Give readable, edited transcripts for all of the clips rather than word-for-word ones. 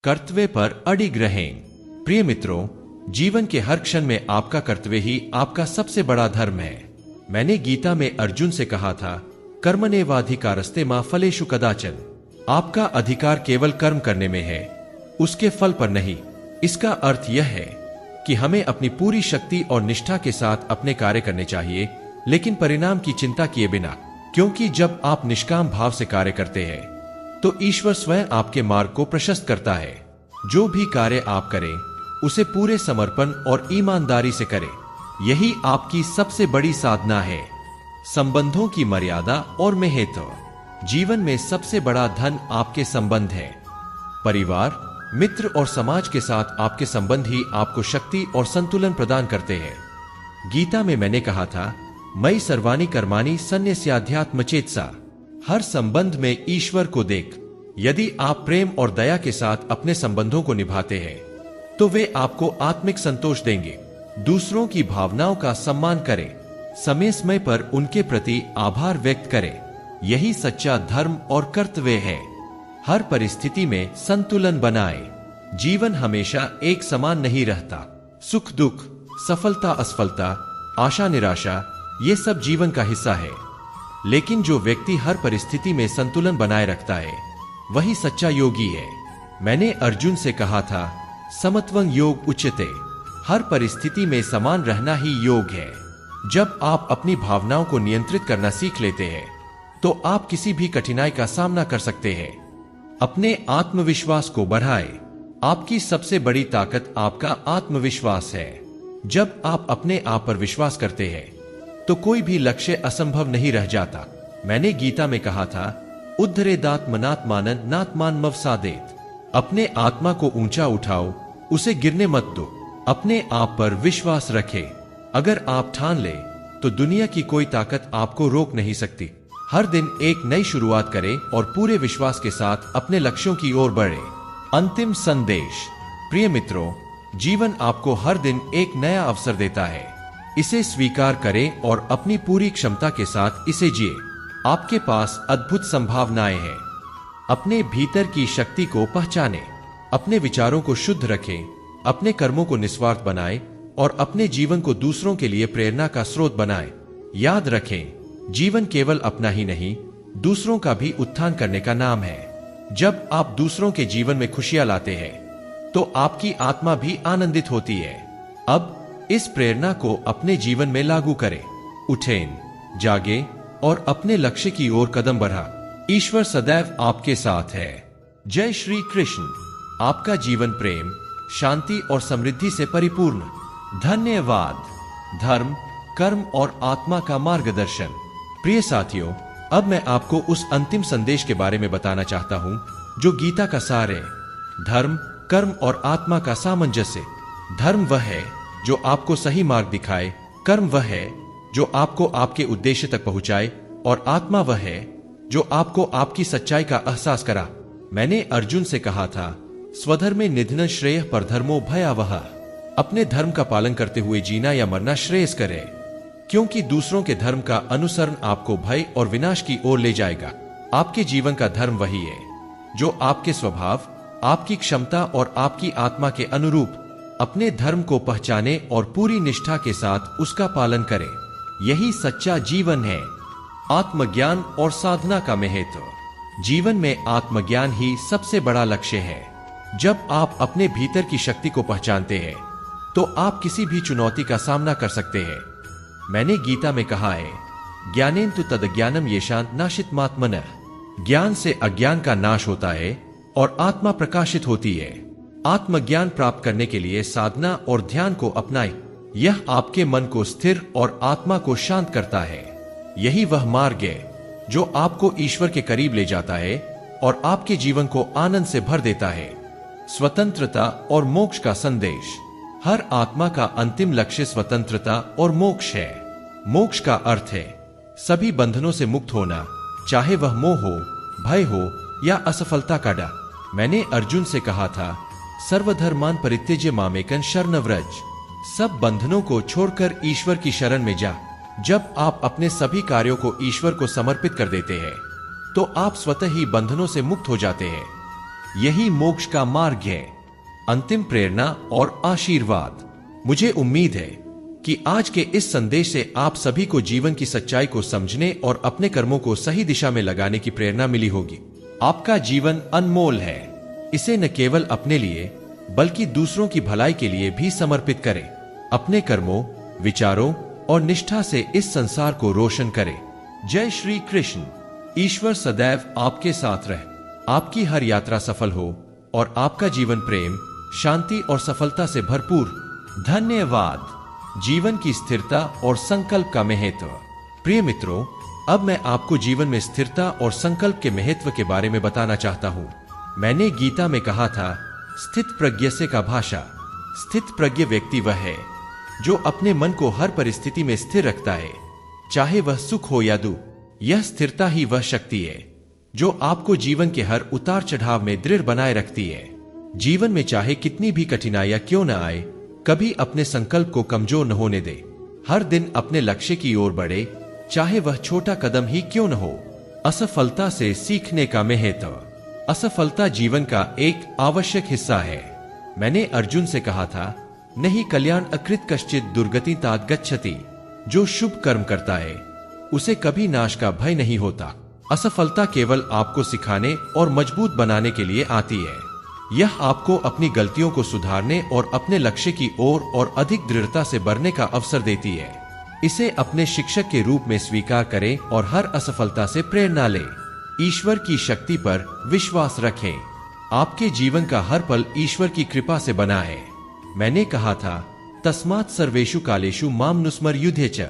कर्तव्य पर अडिग रहें। प्रिय मित्रों, जीवन के हर क्षण में आपका कर्तव्य ही आपका सबसे बड़ा धर्म है। मैंने गीता में अर्जुन से कहा था, कर्मण्येवाधिकारस्ते मा फलेषु कदाचन। आपका अधिकार केवल कर्म करने में है, उसके फल पर नहीं। इसका अर्थ यह है कि हमें अपनी पूरी शक्ति और निष्ठा के साथ अपने कार्य करने चाहिए, लेकिन परिणाम की चिंता किए बिना, क्योंकि जब आप निष्काम भाव से कार्य करते हैं तो ईश्वर स्वयं आपके मार्ग को प्रशस्त करता है। जो भी कार्य आप करें उसे पूरे समर्पण और ईमानदारी से करें, यही आपकी सबसे बड़ी साधना है। संबंधों की मर्यादा और महत्व। जीवन में सबसे बड़ा धन आपके संबंध है। परिवार, मित्र और समाज के साथ आपके संबंध ही आपको शक्ति और संतुलन प्रदान करते हैं। गीता में मैंने कहा था, मयि सर्वाणि कर्माणि सन्न्यस्याध्यात्म चेतसा। हर संबंध में ईश्वर को देख। यदि आप प्रेम और दया के साथ अपने संबंधों को निभाते हैं तो वे आपको आत्मिक संतोष देंगे। दूसरों की भावनाओं का सम्मान करें, समय समय पर उनके प्रति आभार व्यक्त करें, यही सच्चा धर्म और कर्तव्य है। हर परिस्थिति में संतुलन बनाए। जीवन हमेशा एक समान नहीं रहता। सुख दुख, सफलता असफलता, आशा निराशा, ये सब जीवन का हिस्सा है। लेकिन जो व्यक्ति हर परिस्थिति में संतुलन बनाए रखता है वही सच्चा योगी है। मैंने अर्जुन से कहा था, समत्वं योग उच्यते। हर परिस्थिति में समान रहना ही योग है। जब आप अपनी भावनाओं को नियंत्रित करना सीख लेते हैं तो आप किसी भी कठिनाई का सामना कर सकते हैं। अपने आत्मविश्वास को बढ़ाएं। आपकी सबसे बड़ी ताकत आपका आत्मविश्वास है। जब आप अपने आप पर विश्वास करते हैं तो कोई भी लक्ष्य असंभव नहीं रह जाता। मैंने गीता में कहा था, उद्धरेदात्मनात्मानं नात्मानमवसादेत। अपने आत्मा को ऊंचा उठाओ, उसे गिरने मत दो। अपने आप पर विश्वास रखें। अगर आप ठान ले तो दुनिया की कोई ताकत आपको रोक नहीं सकती। हर दिन एक नई शुरुआत करें और पूरे विश्वास के साथ अपने लक्ष्यों की ओर बढ़े। अंतिम संदेश। प्रिय मित्रों, जीवन आपको हर दिन एक नया अवसर देता है। इसे स्वीकार करें और अपनी पूरी क्षमता के साथ इसे जिए। आपके पास अद्भुत संभावनाएं हैं। अपने भीतर की शक्ति को पहचानें, अपने विचारों को शुद्ध रखें, अपने कर्मों को निस्वार्थ बनाएं और अपने जीवन को दूसरों के लिए प्रेरणा का स्रोत बनाएं। याद रखें, जीवन केवल अपना ही नहीं, दूसरों का भी उत्थान करने का नाम है। जब आप दूसरों के जीवन में खुशियां लाते हैं तो आपकी आत्मा भी आनंदित होती है। अब इस प्रेरणा को अपने जीवन में लागू करें। उठें, जागे और अपने लक्ष्य की ओर कदम बढ़ा। ईश्वर सदैव आपके साथ है। जय श्री कृष्ण। आपका जीवन प्रेम, शांति और समृद्धि से परिपूर्ण। धन्यवाद। धर्म, कर्म और आत्मा का मार्गदर्शन। प्रिय साथियों, अब मैं आपको उस अंतिम संदेश के बारे में बताना चाहता हूं जो गीता का सार है। धर्म, कर्म और आत्मा का सामंजस्य। धर्म वह है जो आपको सही मार्ग दिखाए, कर्म वह है जो आपको आपके उद्देश्य तक पहुंचाए और आत्मा वह है जो आपको आपकी सच्चाई का एहसास करा। मैंने अर्जुन से कहा था, स्वधर्मे निधनं श्रेयः परधर्मो भयावह। अपने धर्म का पालन करते हुए जीना या मरना श्रेयस्कर है, क्योंकि दूसरों के धर्म का अनुसरण आपको भय और विनाश की ओर ले जाएगा। आपके जीवन का धर्म वही है जो आपके स्वभाव, आपकी क्षमता और आपकी आत्मा के अनुरूप अपने धर्म को पहचाने और पूरी निष्ठा के साथ उसका पालन करें। यही सच्चा जीवन है। आत्मज्ञान और साधना का महत्व। जीवन में आत्मज्ञान ही सबसे बड़ा लक्ष्य है। जब आप अपने भीतर की शक्ति को पहचानते हैं तो आप किसी भी चुनौती का सामना कर सकते हैं। मैंने गीता में कहा है, ज्ञानेन तु तदज्ञानम येषां नाशितमात्मनः। ज्ञान से अज्ञान का नाश होता है और आत्मा प्रकाशित होती है। आत्मज्ञान प्राप्त करने के लिए साधना और ध्यान को अपनाएं। यह आपके मन को स्थिर और आत्मा को शांत करता है। यही वह मार्ग है जो आपको ईश्वर के करीब ले जाता है और आपके जीवन को आनंद से भर देता है। स्वतंत्रता और मोक्ष का संदेश। हर आत्मा का अंतिम लक्ष्य स्वतंत्रता और मोक्ष है। मोक्ष का अर्थ है सभी बंधनों से मुक्त होना, चाहे वह मोह हो, भय हो या असफलता का डर। मैंने अर्जुन से कहा था, सर्वधर्मान परित्यज्य मामेकं शरणं व्रज। सब बंधनों को छोड़कर ईश्वर की शरण में जा। जब आप अपने सभी कार्यों को ईश्वर को समर्पित कर देते हैं तो आप स्वतः ही बंधनों से मुक्त हो जाते हैं। यही मोक्ष का मार्ग है। अंतिम प्रेरणा और आशीर्वाद। मुझे उम्मीद है कि आज के इस संदेश से आप सभी को जीवन की सच्चाई को समझने और अपने कर्मों को सही दिशा में लगाने की प्रेरणा मिली होगी। आपका जीवन अनमोल है। इसे न केवल अपने लिए बल्कि दूसरों की भलाई के लिए भी समर्पित करें। अपने कर्मों, विचारों और निष्ठा से इस संसार को रोशन करें। जय श्री कृष्ण। ईश्वर सदैव आपके साथ रहे, आपकी हर यात्रा सफल हो और आपका जीवन प्रेम, शांति और सफलता से भरपूर। धन्यवाद। जीवन की स्थिरता और संकल्प का महत्व। प्रिय मित्रों, अब मैं आपको जीवन में स्थिरता और संकल्प के महत्व के बारे में बताना चाहता हूँ। मैंने गीता में कहा था, स्थित प्रज्ञस्य का भाषा। स्थित प्रज्ञ व्यक्ति वह है जो अपने मन को हर परिस्थिति में स्थिर रखता है, चाहे वह सुख हो या दुख। यह स्थिरता ही वह शक्ति है जो आपको जीवन के हर उतार चढ़ाव में दृढ़ बनाए रखती है। जीवन में चाहे कितनी भी कठिनाइयां क्यों न आए, कभी अपने संकल्प को कमजोर न होने दे। हर दिन अपने लक्ष्य की ओर बढ़े, चाहे वह छोटा कदम ही क्यों न हो। असफलता से सीखने का महत्व। असफलता जीवन का एक आवश्यक हिस्सा है। मैंने अर्जुन से कहा था, नहीं कल्याण अकृत कश्चित दुर्गति तात गच्छति। जो शुभ कर्म करता है उसे कभी नाश का भय नहीं होता। असफलता केवल आपको सिखाने और मजबूत बनाने के लिए आती है। यह आपको अपनी गलतियों को सुधारने और अपने लक्ष्य की ओर और अधिक दृढ़ता से बढ़ने का अवसर देती है। इसे अपने शिक्षक के रूप में स्वीकार करें और हर असफलता से प्रेरणा लें। ईश्वर की शक्ति पर विश्वास रखें। आपके जीवन का हर पल ईश्वर की कृपा से बना है। मैंने कहा था, तस्मात् सर्वेषु कालेषु माम नुस्मर युद्धे च।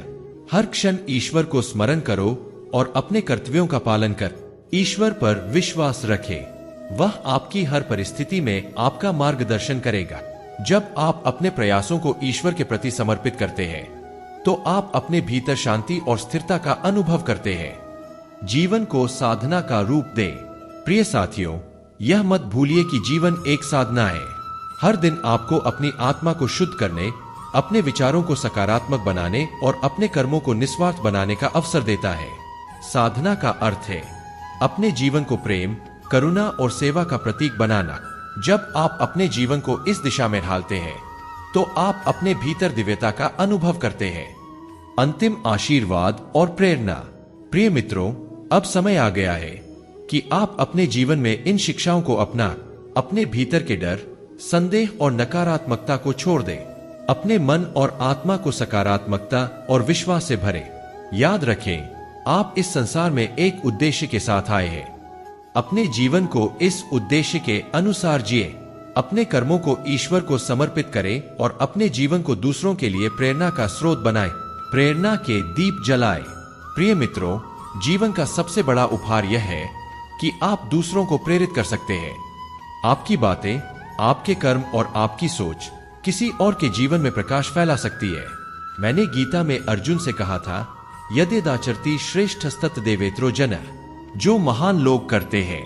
हर क्षण ईश्वर को स्मरण करो और अपने कर्तव्यों का पालन कर ईश्वर पर विश्वास रखें। वह आपकी हर परिस्थिति में आपका मार्गदर्शन करेगा। जब आप अपने प्रयासों को ईश्वर के प्रति समर्पित करते हैं तो आप अपने भीतर शांति और स्थिरता का अनुभव करते हैं। जीवन को साधना का रूप दें। प्रिय साथियों, यह मत भूलिए कि जीवन एक साधना है। हर दिन आपको अपनी आत्मा को शुद्ध करने, अपने विचारों को सकारात्मक बनाने और अपने कर्मों को निस्वार्थ बनाने का अवसर देता है। साधना का अर्थ है अपने जीवन को प्रेम, करुणा और सेवा का प्रतीक बनाना। जब आप अपने जीवन को इस दिशा में ढालते हैं तो आप अपने भीतर दिव्यता का अनुभव करते हैं। अंतिम आशीर्वाद और प्रेरणा। प्रिय मित्रों, अब समय आ गया है कि आप अपने जीवन में इन शिक्षाओं को अपना अपने भीतर के डर, संदेह और नकारात्मकता को छोड़ दें। अपने मन और आत्मा को सकारात्मकता और विश्वास से भरें। याद रखें, आप इस संसार में एक उद्देश्य के साथ आए हैं। अपने जीवन को इस उद्देश्य के अनुसार जिए। अपने कर्मों को ईश्वर को समर्पित करें और अपने जीवन को दूसरों के लिए प्रेरणा का स्रोत बनाएं। प्रेरणा के दीप जलाएं। प्रिय मित्रों, जीवन का सबसे बड़ा उपहार यह है कि आप दूसरों को प्रेरित कर सकते हैं। आपकी बातें, आपके कर्म और आपकी सोच किसी और के जीवन में प्रकाश फैला सकती है। मैंने गीता में अर्जुन से कहा था, यद्यदाचरति श्रेष्ठस्तत् देवेत्रो जनः। जो महान लोग करते हैं